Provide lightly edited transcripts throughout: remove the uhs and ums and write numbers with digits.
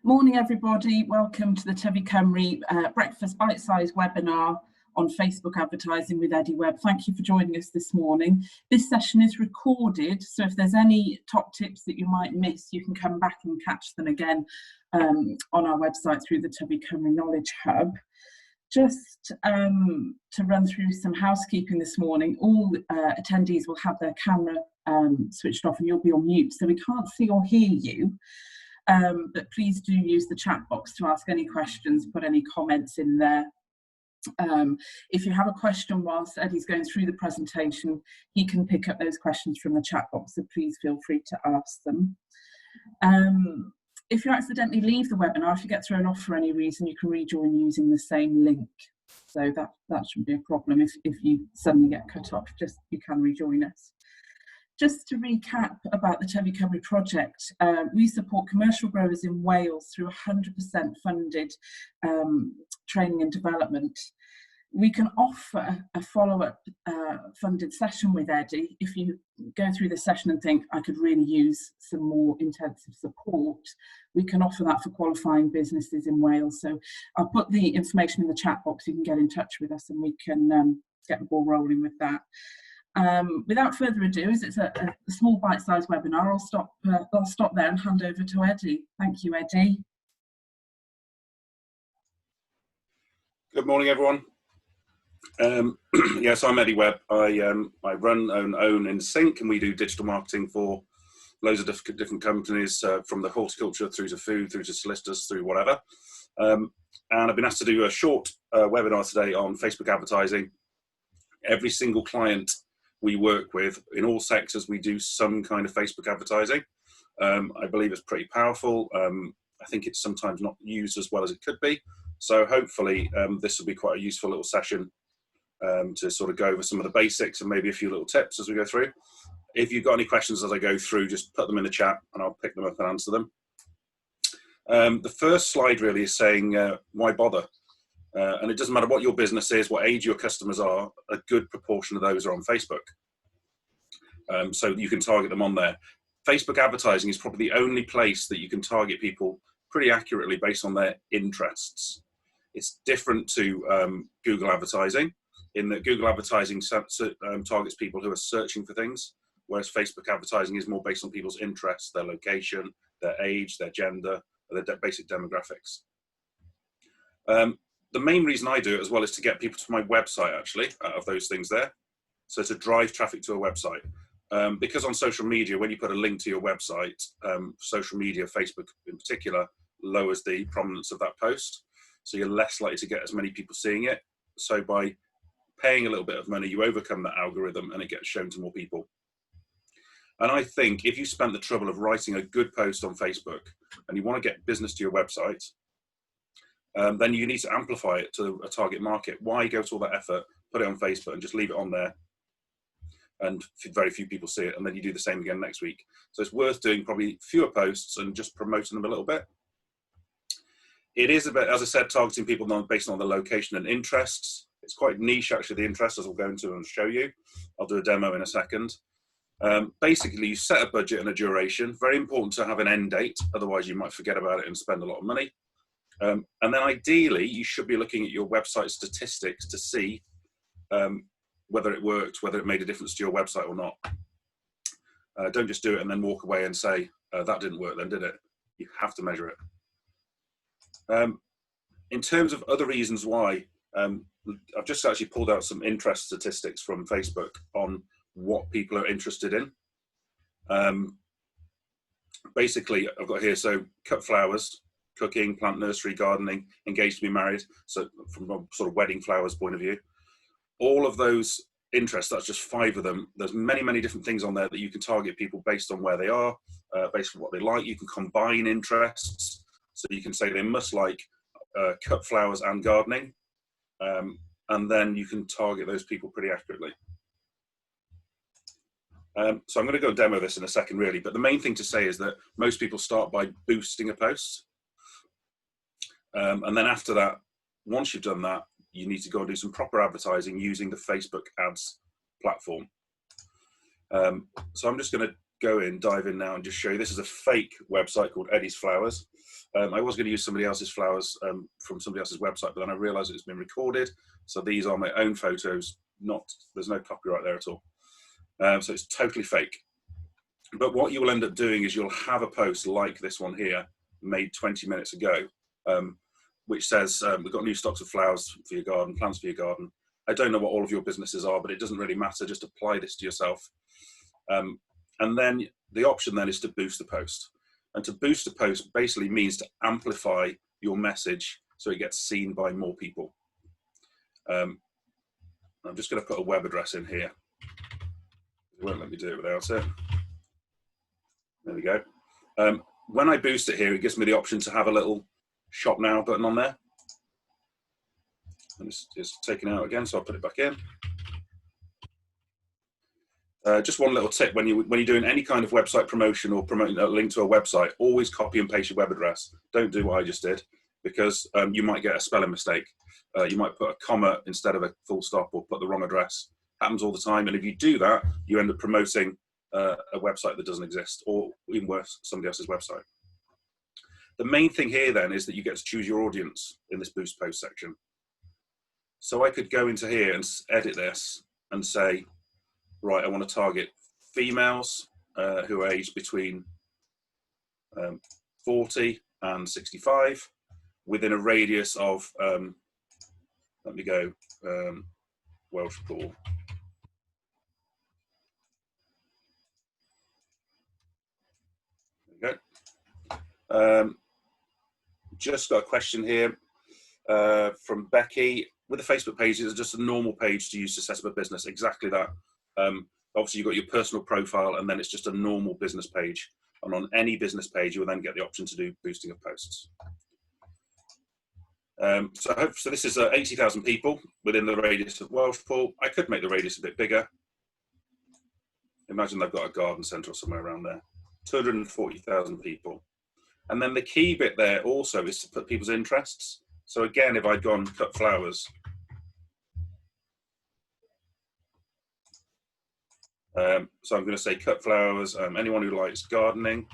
Morning everybody, welcome to the Tyfu Cymru Breakfast Bite-Sized webinar on Facebook advertising with Eddy Webb. Thank you for joining us this morning. This session is recorded, so if there's any top tips that you might miss, you can come back and catch them again on our website through the Tyfu Cymru Knowledge Hub. Just to run through some housekeeping this morning, all attendees will have their camera switched off and you'll be on mute, so we can't see or hear you. But please do use the chat box to ask any questions, put any comments in there. If you have a question whilst Eddie's going through the presentation, he can pick up those questions from the chat box, so please feel free to ask them. If you accidentally leave the webinar, if you get thrown off for any reason, you can rejoin using the same link. So that shouldn't be a problem if you suddenly get cut off, you can rejoin us. Just to recap about the Tyfu Cymru project, we support commercial growers in Wales through 100% funded training and development. We can offer a follow-up funded session with Eddy. If you go through the session and think, I could really use some more intensive support, we can offer that for qualifying businesses in Wales. So I'll put the information in the chat box. You can get in touch with us and we can get the ball rolling with that. Without further ado, as it's a small bite-sized webinar, I'll stop there and hand over to Eddy. Thank you, Eddy. Good morning, everyone. Yes, I'm Eddy Webb. I run and own in Sync, and we do digital marketing for loads of different companies, from the horticulture through to food, through to solicitors, through whatever. And I've been asked to do a short webinar today on Facebook advertising. Every single client we work with in all sectors, we do some kind of Facebook advertising. I believe it's pretty powerful. I think it's sometimes not used as well as it could be. So hopefully this will be quite a useful little session to sort of go over some of the basics and maybe a few little tips as we go through. If you've got any questions as I go through, just put them in the chat and I'll pick them up and answer them. The first slide really is saying, why bother? And it doesn't matter what your business is, what age your customers are, a good proportion of those are on Facebook. So you can target them on there. Facebook advertising is probably the only place that you can target people pretty accurately based on their interests. It's different to Google advertising, in that Google advertising targets people who are searching for things, whereas Facebook advertising is more based on people's interests, their location, their age, their gender, their basic demographics. The main reason I do it as well is to get people to my website, actually, out of those things there. So to drive traffic to a website. Because on social media, when you put a link to your website, social media, Facebook in particular, lowers the prominence of that post. So you're less likely to get as many people seeing it. So by paying a little bit of money, you overcome that algorithm and it gets shown to more people. And I think if you spent the trouble of writing a good post on Facebook and you want to get business to your website, then you need to amplify it to a target market. Why go to all that effort, put it on Facebook and just leave it on there and very few people see it, and then you do the same again next week. So it's worth doing probably fewer posts and just promoting them a little bit. It is a bit, as I said, targeting people based on the location and interests. It's quite niche, actually, the interests, as I'll go into and show you. I'll do a demo in a second. Basically, you set a budget and a duration. Very important to have an end date, otherwise you might forget about it and spend a lot of money. And then ideally, you should be looking at your website statistics to see whether it worked, whether it made a difference to your website or not. Don't just do it and then walk away and say, that didn't work then, did it? You have to measure it. In terms of other reasons why, I've just actually pulled out some interest statistics from Facebook on what people are interested in. Basically, I've got here, so cut flowers, cooking, plant nursery, gardening, engaged to be married. So from a sort of wedding flowers point of view, all of those interests, that's just 5 of them. There's many, many different things on there that you can target people based on where they are, based on what they like. You can combine interests. So you can say they must like cut flowers and gardening. And then you can target those people pretty accurately. So I'm going to go demo this in a second, really. But the main thing to say is that most people start by boosting a post. And then after that, once you've done that, you need to go and do some proper advertising using the Facebook ads platform. So I'm just going to go in, dive in now and just show you. This is a fake website called Eddy's Flowers. I was going to use somebody else's flowers from somebody else's website, but then I realised it's been recorded. So these are my own photos. There's no copyright there at all. So it's totally fake. But what you will end up doing is you'll have a post like this one here, made 20 minutes ago, which says, we've got new stocks of flowers for your garden, plants for your garden. I don't know what all of your businesses are, but it doesn't really matter. Just apply this to yourself. And then the option then is to boost the post. And to boost a post basically means to amplify your message so it gets seen by more people. I'm just going to put a web address in here. It won't let me do it without it. There we go. When I boost it here, it gives me the option to have a little shop now button on there. And it's taken out again, so I'll put it back in. Just one little tip, when you're doing any kind of website promotion or promoting a link to a website, always copy and paste your web address. Don't do what I just did, because you might get a spelling mistake. You might put a comma instead of a full stop, or put the wrong address. Happens all the time, and if you do that, you end up promoting a website that doesn't exist, or even worse, somebody else's website. The main thing here then is that you get to choose your audience in this boost post section. So I could go into here and edit this and say, right, I want to target females who are aged between 40 and 65 within a radius of, let me go, Welsh Pool. There we go. Just got a question here from Becky. With the Facebook page, it's just a normal page to use to set up a business. Exactly that. Obviously, you've got your personal profile, and then it's just a normal business page. And on any business page, you will then get the option to do boosting of posts. So this is 80,000 people within the radius of Welsh Pool. I could make the radius a bit bigger. Imagine they've got a garden centre or somewhere around there. 240,000 people. And then the key bit there also is to put people's interests. So again, if I'd gone cut flowers, so I'm going to say cut flowers, anyone who likes gardening.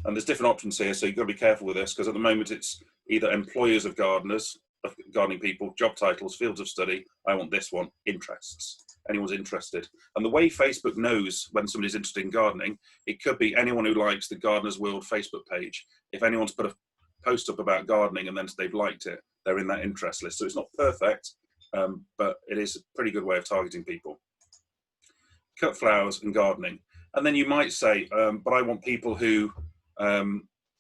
And there's different options here, so you've got to be careful with this, because at the moment it's either employers of gardeners, of gardening people, job titles, fields of study. I want this one, interests. Anyone's interested. And the way Facebook knows when somebody's interested in gardening, it could be anyone who likes the Gardener's World Facebook page. If anyone's put a post up about gardening and then they've liked it, they're in that interest list. So it's not perfect, but it is a pretty good way of targeting people. Cut flowers and gardening. And then you might say, but I want people who, I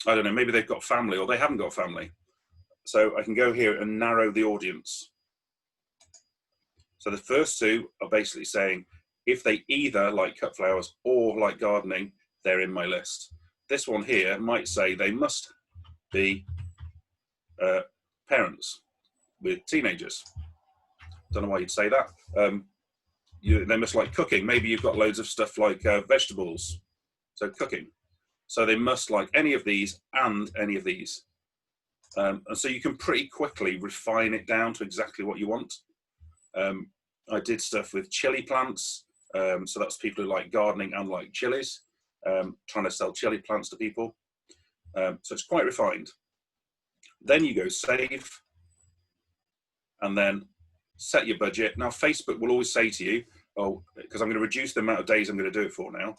don't know, maybe they've got family or they haven't got family. So I can go here and narrow the audience. So the first two are basically saying, if they either like cut flowers or like gardening, they're in my list. This one here might say they must be parents with teenagers. Don't know why you'd say that. They must like cooking. Maybe you've got loads of stuff like vegetables, so cooking. So they must like any of these and any of these. And so you can pretty quickly refine it down to exactly what you want. I did stuff with chili plants. So that's people who like gardening and like chilies, trying to sell chili plants to people. So it's quite refined. Then you go save and then set your budget. Now Facebook will always say to you, oh, because I'm going to reduce the amount of days I'm going to do it for now.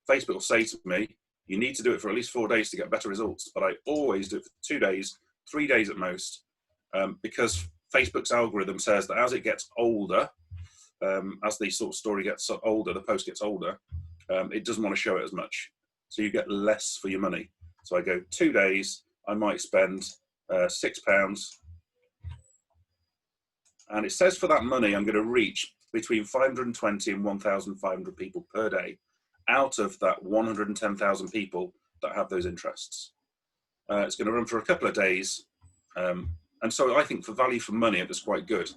Facebook will say to me, you need to do it for at least 4 days to get better results. But I always do it for 2 days, 3 days at most, because Facebook's algorithm says that as it gets older, as the sort of story gets older, the post gets older, it doesn't want to show it as much. So you get less for your money. So I go 2 days, I might spend £6. And it says for that money, I'm going to reach between 520 and 1,500 people per day out of that 110,000 people that have those interests. It's going to run for a couple of days. And so I think for value for money, it was quite good.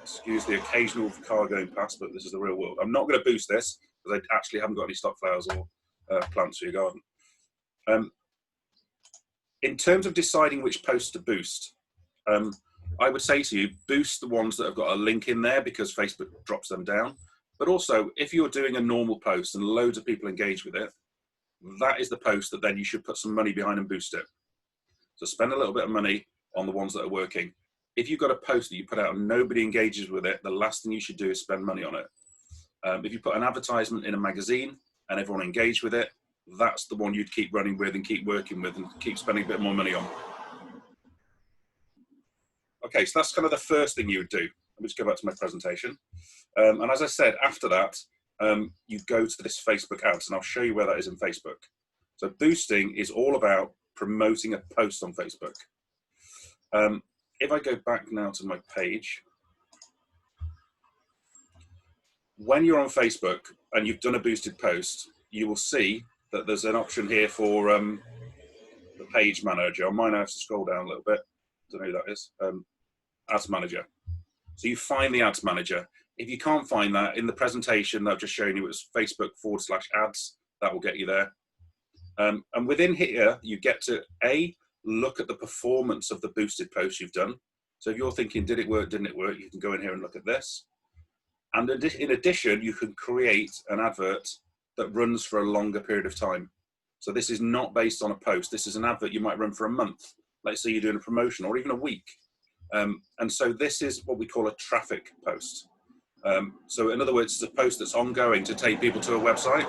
Excuse the occasional car going past, but this is the real world. I'm not going to boost this because I actually haven't got any stock flowers or plants for your garden. In terms of deciding which posts to boost, I would say to you, boost the ones that have got a link in there because Facebook drops them down. But also, if you're doing a normal post and loads of people engage with it, that is the post that then you should put some money behind and boost it. So spend a little bit of money on the ones that are working. If you've got a post that you put out and nobody engages with it, the last thing you should do is spend money on it. If you put an advertisement in a magazine and everyone engaged with it, that's the one you'd keep running with and keep working with and keep spending a bit more money on. Okay, so that's kind of the first thing you would do. Let me just go back to my presentation. And as I said, after that, you go to this Facebook ads, and I'll show you where that is in Facebook. So boosting is all about promoting a post on Facebook. If I go back now to my page, when you're on Facebook and you've done a boosted post, you will see that there's an option here for the page manager. On mine, I have to scroll down a little bit. I don't know who that is. Ads manager. So you find the ads manager. If you can't find that, in the presentation that I've just shown you, it's Facebook/ads. That will get you there. And within here, you get to look at the performance of the boosted post you've done. So if you're thinking, did it work, didn't it work, you can go in here and look at this. And in addition, you can create an advert that runs for a longer period of time. So this is not based on a post. This is an advert you might run for a month. Let's say you're doing a promotion, or even a week. And so this is what we call a traffic post. So in other words, it's a post that's ongoing to take people to a website.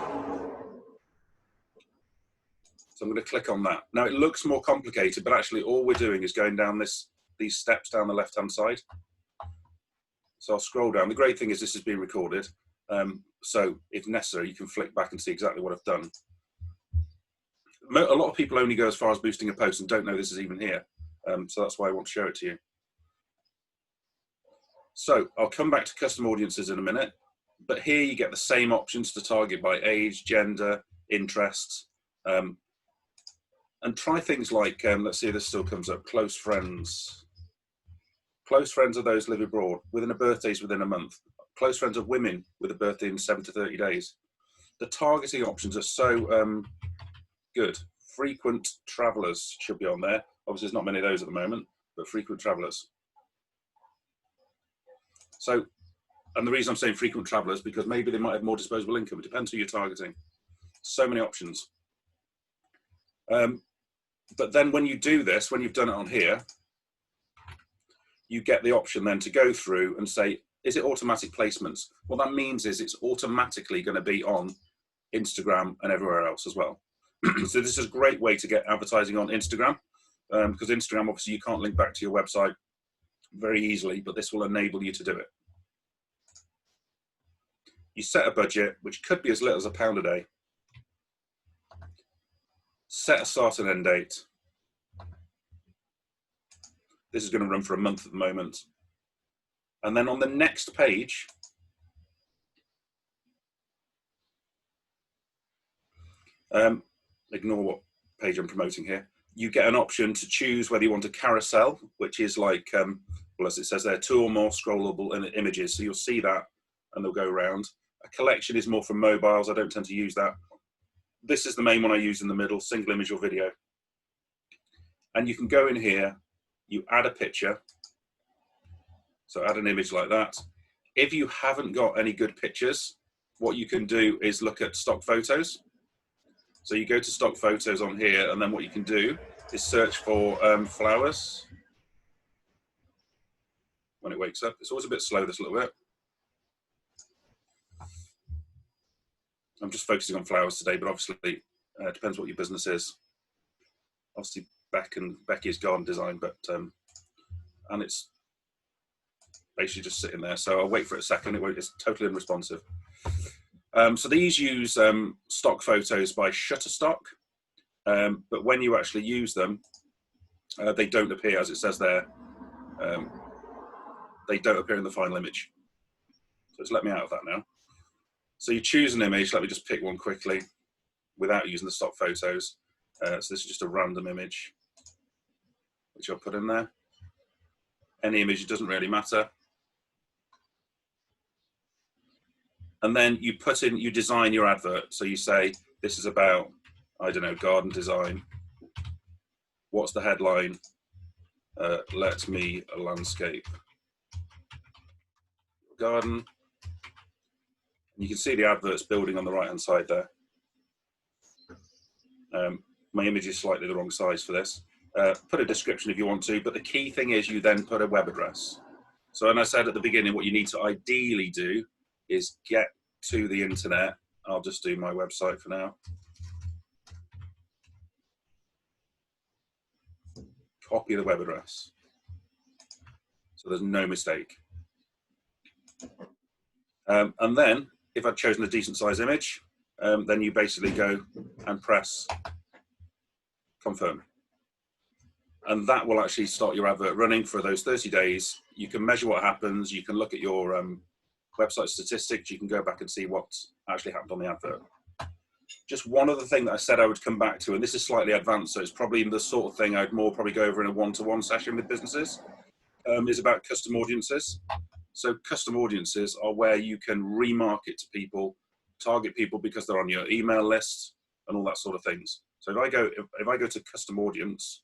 So I'm going to click on that. Now it looks more complicated, but actually all we're doing is going down these steps down the left-hand side. So I'll scroll down. The great thing is this is being recorded. So if necessary, you can flick back and see exactly what I've done. A lot of people only go as far as boosting a post and don't know this is even here. So that's why I want to show it to you. So I'll come back to custom audiences in a minute, but here you get the same options to target by age, gender, interests, and try things like, let's see if this still comes up, close friends. Close friends are those who live abroad, within a birthday is within a month. Close friends of women with a birthday in 7 to 30 days. The targeting options are so good. Frequent travellers should be on there. Obviously there's not many of those at the moment, but frequent travellers. So, and the reason I'm saying frequent travellers, because maybe they might have more disposable income. It depends who you're targeting. So many options. But then when you do this, when you've done it on here, you get the option then to go through and say, is it automatic placements? What that means is it's automatically going to be on Instagram and everywhere else as well. So this is a great way to get advertising on Instagram, because Instagram, obviously you can't link back to your website very easily, but this will enable you to do it. You set a budget, which could be as little as £1 a day. Set a start and end date. This is going to run for a month at the moment. And then on the next page, ignore what page I'm promoting here. You get an option to choose whether you want a carousel, which is like, well, as it says there, 2 or more scrollable images. So you'll see that and they'll go around. A collection is more for mobiles. I don't tend to use that. This is the main one I use in the middle, single image or video. And you can go in here, you add a picture. So add an image like that. If you haven't got any good pictures, what you can do is look at stock photos. So you go to stock photos on here, and then what you can do is search for flowers. When it wakes up, it's always a bit slow, this little bit. I'm just focusing on flowers today, but obviously it depends what your business is. Obviously Becky's garden design, but and it's basically just sitting there. So I'll wait for it a second. It's totally unresponsive. So these use stock photos by Shutterstock, but when you actually use them, they don't appear, as it says there. They don't appear in the final image. So it's let me out of that now. So you choose an image. Let me just pick one quickly without using the stock photos. So this is just a random image, which I'll put in there. Any image, it doesn't really matter. And then you put in, you design your advert. So you say, this is about, I don't know, garden design. What's the headline? Let me landscape garden. And you can see the adverts building on the right-hand side there. My image is slightly the wrong size for this. Put a description if you want to, but the key thing is you then put a web address. So, and I said at the beginning, what you need to ideally do is get to the internet. I'll just do my website for now. Copy the web address, so there's no mistake. And then, if I'd chosen a decent size image, then you basically go and press confirm. And that will actually start your advert running for those 30 days. You can measure what happens. You can look at your website statistics. You can go back and see what's actually happened on the advert. Just one other thing that I said I would come back to, and this is slightly advanced, so it's probably the sort of thing I'd more probably go over in a one-to-one session with businesses, is about custom audiences. So custom audiences are where you can remarket to people, target people because they're on your email list and all that sort of things. So if I go to custom audience,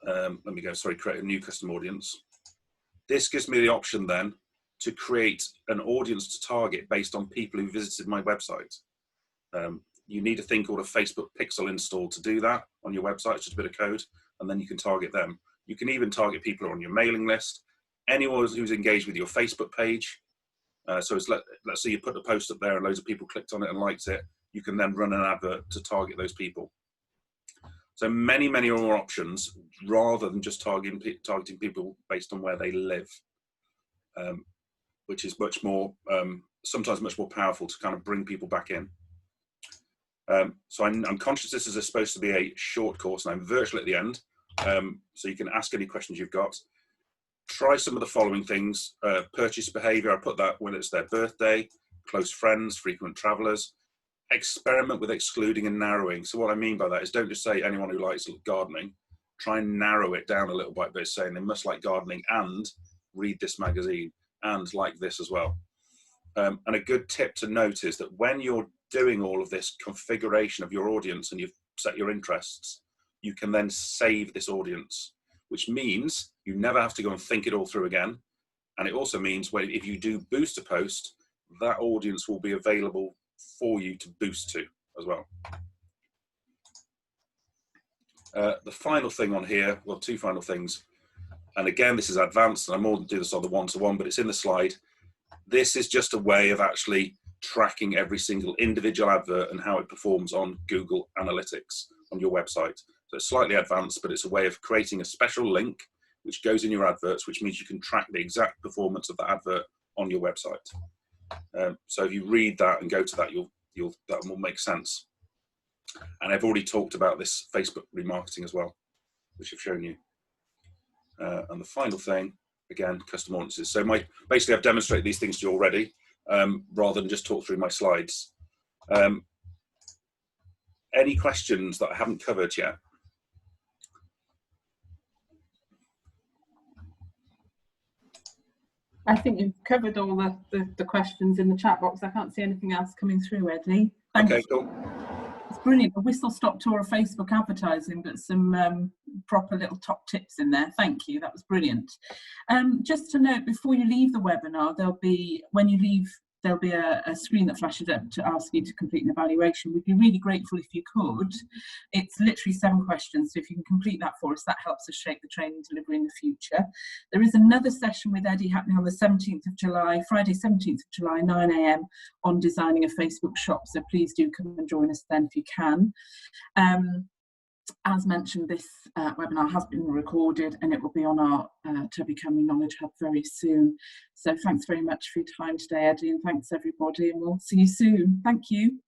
let me go, sorry, create a new custom audience. This gives me the option then to create an audience to target based on people who visited my website. You need a thing called a Facebook pixel install to do that on your website. It's just a bit of code, and then you can target them. You can even target people who are on your mailing list, anyone who's engaged with your Facebook page. So it's let's say you put the post up there and loads of people clicked on it and liked it. You can then run an advert to target those people. So many, many more options rather than just targeting people based on where they live, which is much more, sometimes much more powerful to kind of bring people back in. So I'm conscious this is supposed to be a short course and I'm virtual at the end, so you can ask any questions you've got. Try some of the following things. Purchase behavior, I put that when it's their birthday, close friends, frequent travelers. Experiment with excluding and narrowing. So what I mean by that is don't just say anyone who likes gardening. Try and narrow it down a little bit by saying they must like gardening and read this magazine and like this as well. And a good tip to note is that when you're doing all of this configuration of your audience and you've set your interests, you can then save this audience, which means you never have to go and think it all through again. And it also means if you do boost a post, that audience will be available for you to boost to as well. The final thing on here, well, two final things, and again, this is advanced, and I more than do this on the one-to-one, but it's in the slide. This is just a way of actually tracking every single individual advert and how it performs on Google Analytics on your website. So it's slightly advanced, but it's a way of creating a special link which goes in your adverts, which means you can track the exact performance of the advert on your website. So if you read that and go to that, that will make sense. And I've already talked about this Facebook remarketing as well, which I've shown you. And the final thing, again, custom audiences. So basically I've demonstrated these things to you already, rather than just talk through my slides. Any questions that I haven't covered yet? I think you've covered all the questions in the chat box. I can't see anything else coming through, Eddie. Okay, cool. It's brilliant. A whistle-stop tour of Facebook advertising, but some proper little top tips in there. Thank you. That was brilliant. Just to note, before you leave the webinar, when you leave, there'll be a screen that flashes up to ask you to complete an evaluation. We'd be really grateful if you could. It's literally 7 questions, so if you can complete that for us, that helps us shape the training delivery in the future. There is another session with Eddie happening on the 17th of July, Friday 17th of July, 9 AM on designing a Facebook shop, so please do come and join us then if you can. As mentioned, this webinar has been recorded and it will be on our Tyfu Cymru Knowledge Hub very soon. So thanks very much for your time today, Eddie, and thanks everybody, and we'll see you soon. Thank you.